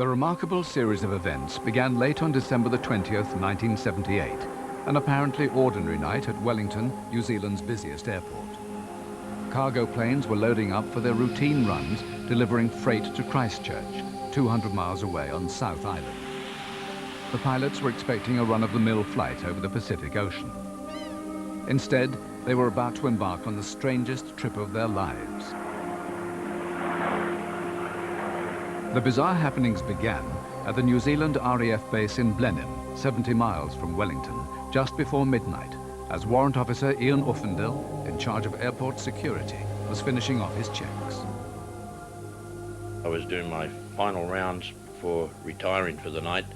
The remarkable series of events began late on December the 20th, 1978, an apparently ordinary night at Wellington, New Zealand's busiest airport. Cargo planes were loading up for their routine runs, delivering freight to Christchurch, 200 miles away on South Island. The pilots were expecting a run-of-the-mill flight over the Pacific Ocean. Instead, they were about to embark on the strangest trip of their lives. The bizarre happenings began at the New Zealand RAF base in Blenheim, 70 miles from Wellington, just before midnight, as Warrant Officer Ian Uffendell, in charge of airport security, was finishing off his checks. I was doing my final rounds before retiring for the night,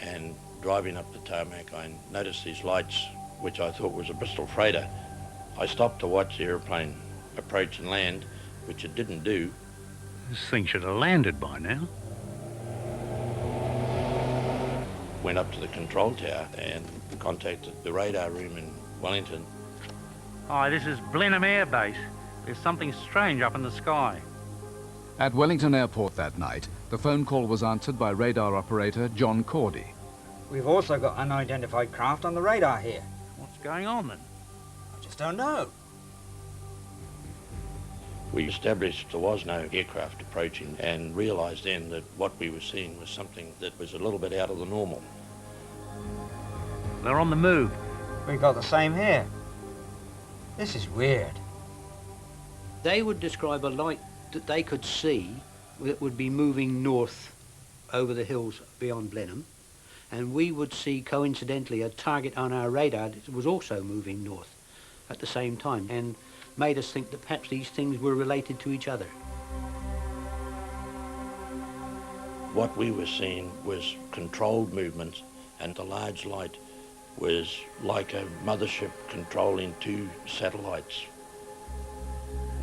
and driving up the tarmac I noticed these lights, which I thought was a Bristol freighter. I stopped to watch the airplane approach and land, which it didn't do. This thing should have landed by now. Went up to the control tower and contacted the radar room in Wellington. Hi, this is Blenheim Air Base. There's something strange up in the sky. At Wellington Airport that night, the phone call was answered by radar operator John Cordy. We've also got unidentified craft on the radar here. What's going on then? I just don't know. We established there was no aircraft approaching and realised then that what we were seeing was something that was a little bit out of the normal. They're on the move. We've got the same here. This is weird. They would describe a light that they could see that would be moving north over the hills beyond Blenheim, and we would see coincidentally a target on our radar that was also moving north at the same time, and made us think that perhaps these things were related to each other. What we were seeing was controlled movements, and the large light was like a mothership controlling two satellites.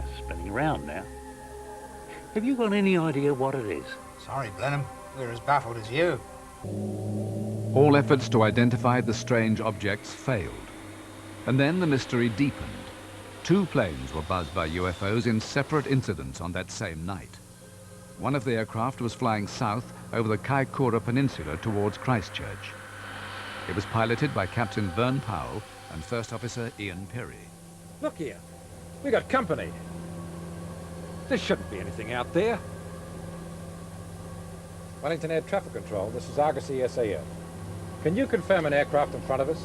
It's spinning around now. Have you got any idea what it is? Sorry, Blenheim. We're as baffled as you. All efforts to identify the strange objects failed. And then the mystery deepened. 2 planes were buzzed by UFOs in separate incidents on that same night. One of the aircraft was flying south over the Kaikoura Peninsula towards Christchurch. It was piloted by Captain Vern Powell and First Officer Ian Perry. Look here, we got company. There shouldn't be anything out there. Wellington Air Traffic Control, this is Argosy SAF. Can you confirm an aircraft in front of us?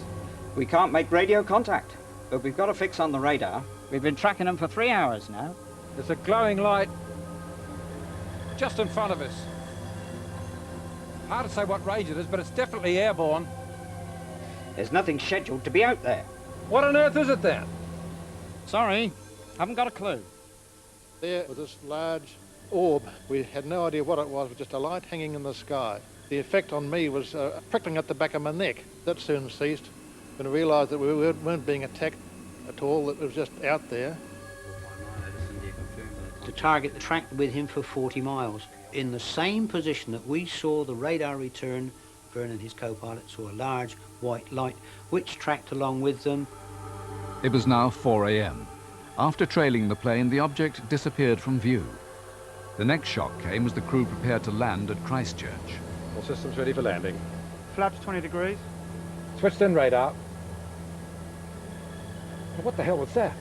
We can't make radio contact, but we've got a fix on the radar. We've been tracking them for 3 hours now. There's a glowing light just in front of us. Hard to say what range it is, but it's definitely airborne. There's nothing scheduled to be out there. What on earth is it then? Sorry, haven't got a clue. There was this large orb. We had no idea what it was, but just a light hanging in the sky. The effect on me was prickling at the back of my neck. That soon ceased when I realised that we weren't being attacked at all, that it was just out there. The target tracked with him for 40 miles. In the same position that we saw the radar return, Vern and his co-pilot saw a large white light which tracked along with them. It was now 4 a.m. After trailing the plane, the object disappeared from view. The next shock came as the crew prepared to land at Christchurch. All systems ready for landing. Flaps 20 degrees. Switched in radar. What the hell was that?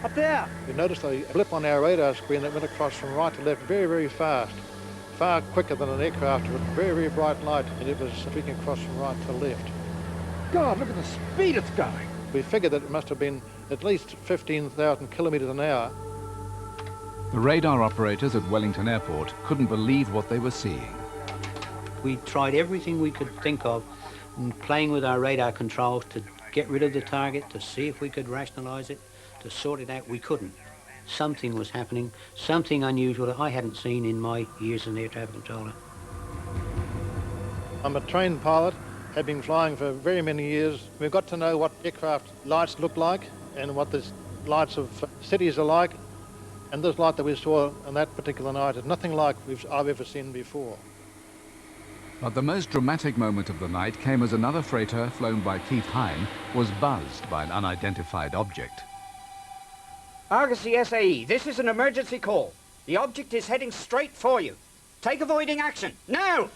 Up there! We noticed a blip on our radar screen that went across from right to left very, very fast. Far quicker than an aircraft with very, very bright light, and it was streaking across from right to left. God, look at the speed it's going. We figured that it must have been at least 15,000 kilometres an hour. The radar operators at Wellington Airport couldn't believe what they were seeing. We tried everything we could think of, playing with our radar controls to get rid of the target, to see if we could rationalise it, to sort it out. We couldn't. Something was happening, something unusual that I hadn't seen in my years as an air traffic controller. I'm a trained pilot, have been flying for very many years. We've got to know what aircraft lights look like and what the lights of cities are like. And this light that we saw on that particular night is nothing like I've ever seen before. But the most dramatic moment of the night came as another freighter, flown by Keith Hine, was buzzed by an unidentified object. Argosy SAE, this is an emergency call. The object is heading straight for you. Take avoiding action, now!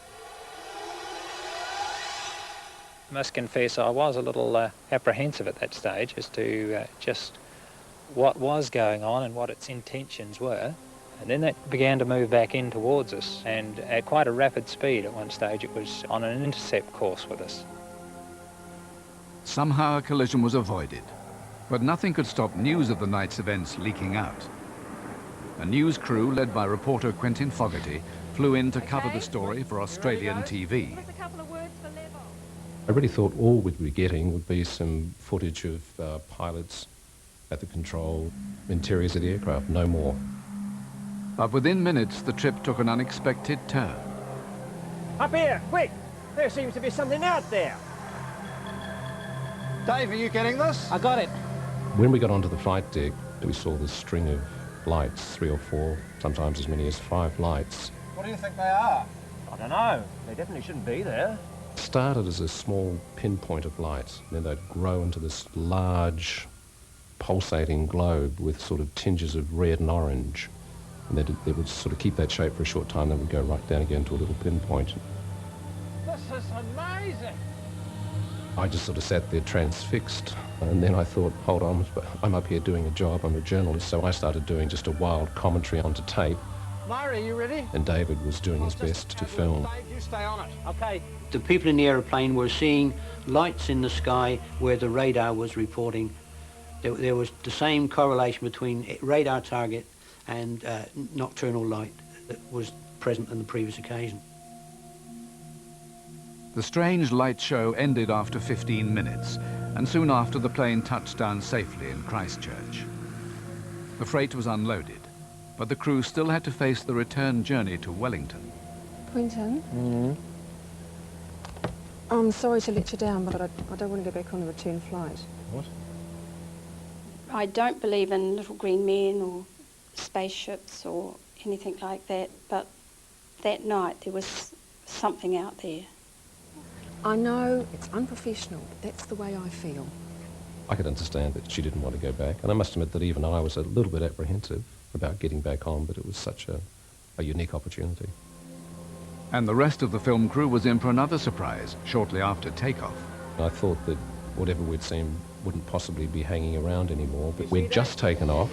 I must confess I was a little apprehensive at that stage as to just what was going on and what its intentions were. And then that began to move back in towards us, and at quite a rapid speed at one stage it was on an intercept course with us. Somehow a collision was avoided, but nothing could stop news of the night's events leaking out. A news crew led by reporter Quentin Fogarty flew in to cover the story for Australian TV. I really thought all we'd be getting would be some footage of pilots at the control, interiors of the aircraft, no more. But within minutes, the trip took an unexpected turn. Up here, quick! There seems to be something out there. Dave, are you getting this? I got it. When we got onto the flight deck, we saw this string of lights, 3 or 4, sometimes as many as 5 lights. What do you think they are? I don't know. They definitely shouldn't be there. Started as a small pinpoint of light, and then they'd grow into this large, pulsating globe with sort of tinges of red and orange. And they would sort of keep that shape for a short time, then would go right down again to a little pinpoint. This is amazing. I just sort of sat there transfixed, and then I thought, hold on, I'm up here doing a job, I'm a journalist, so I started doing just a wild commentary onto tape. Myra, you ready? And David was doing his best to film. Dave, you stay on it. Okay. The people in the aeroplane were seeing lights in the sky where the radar was reporting. There was the same correlation between radar target and nocturnal light that was present on the previous occasion. The strange light show ended after 15 minutes, and soon after the plane touched down safely in Christchurch. The freight was unloaded, but the crew still had to face the return journey to Wellington. Quentin? I'm sorry to let you down, but I don't want to go back on the return flight. What? I don't believe in little green men or spaceships or anything like that, but that night there was something out there. I know it's unprofessional, but that's the way I feel. I could understand that she didn't want to go back, and I must admit that even I was a little bit apprehensive about getting back on, but it was such a unique opportunity. And the rest of the film crew was in for another surprise shortly after takeoff. I thought that whatever we'd seen wouldn't possibly be hanging around anymore, but we'd just taken off,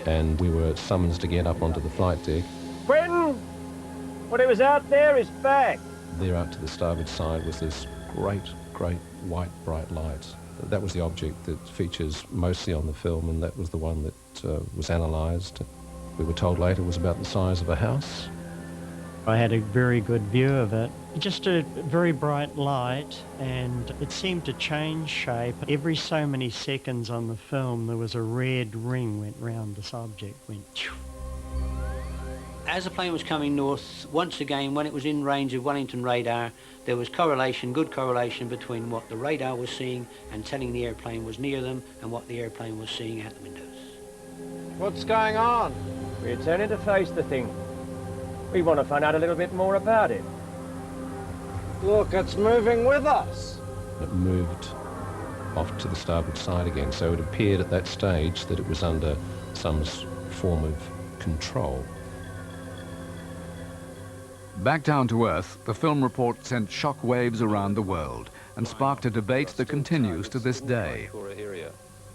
and we were summoned to get up onto the flight deck. Quentin! Whatever's out there is back. There out to the starboard side was this great white bright light. That was the object that features mostly on the film, and that was the one that was analysed. We were told later it was about the size of a house. I had a very good view of it. Just a very bright light, and it seemed to change shape. Every so many seconds on the film there was a red ring went round this object, went choo. As the plane was coming north, once again, when it was in range of Wellington radar, there was good correlation between what the radar was seeing and telling the airplane was near them and what the airplane was seeing out the windows. What's going on? We're turning to face the thing. We want to find out a little bit more about it. Look, it's moving with us. It moved off to the starboard side again, so it appeared at that stage that it was under some form of control. Back down to Earth, the film report sent shock waves around the world and sparked a debate that continues to this day.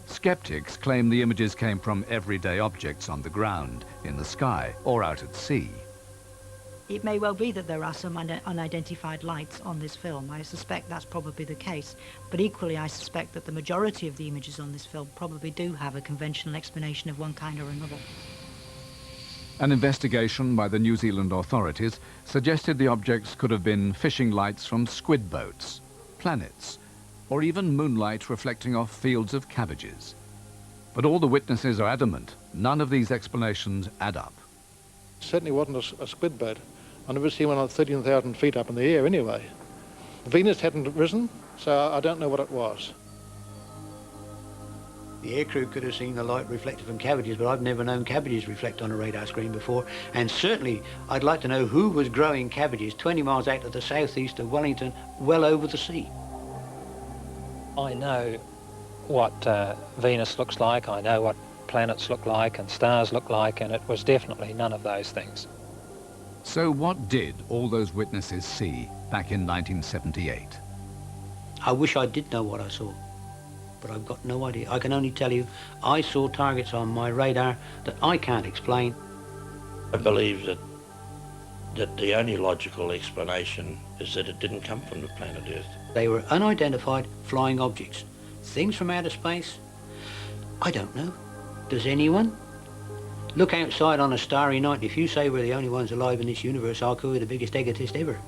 Skeptics claim the images came from everyday objects on the ground, in the sky, or out at sea. It may well be that there are some unidentified lights on this film. I suspect that's probably the case. But equally, I suspect that the majority of the images on this film probably do have a conventional explanation of one kind or another. An investigation by the New Zealand authorities suggested the objects could have been fishing lights from squid boats, planets, or even moonlight reflecting off fields of cabbages. But all the witnesses are adamant none of these explanations add up. It certainly wasn't a squid boat. I never seen one on 13,000 feet up in the air anyway. Venus hadn't risen, so I don't know what it was. The aircrew could have seen the light reflected from cabbages, but I've never known cabbages reflect on a radar screen before. And certainly, I'd like to know who was growing cabbages 20 miles out to the southeast of Wellington, well over the sea. I know what Venus looks like, I know what planets look like and stars look like, and it was definitely none of those things. So what did all those witnesses see back in 1978? I wish I did know what I saw, but I've got no idea. I can only tell you I saw targets on my radar that I can't explain. I believe that the only logical explanation is that it didn't come from the planet Earth. They were unidentified flying objects. Things from outer space? I don't know. Does anyone? Look outside on a starry night. If you say we're the only ones alive in this universe, I'll call you the biggest egotist ever.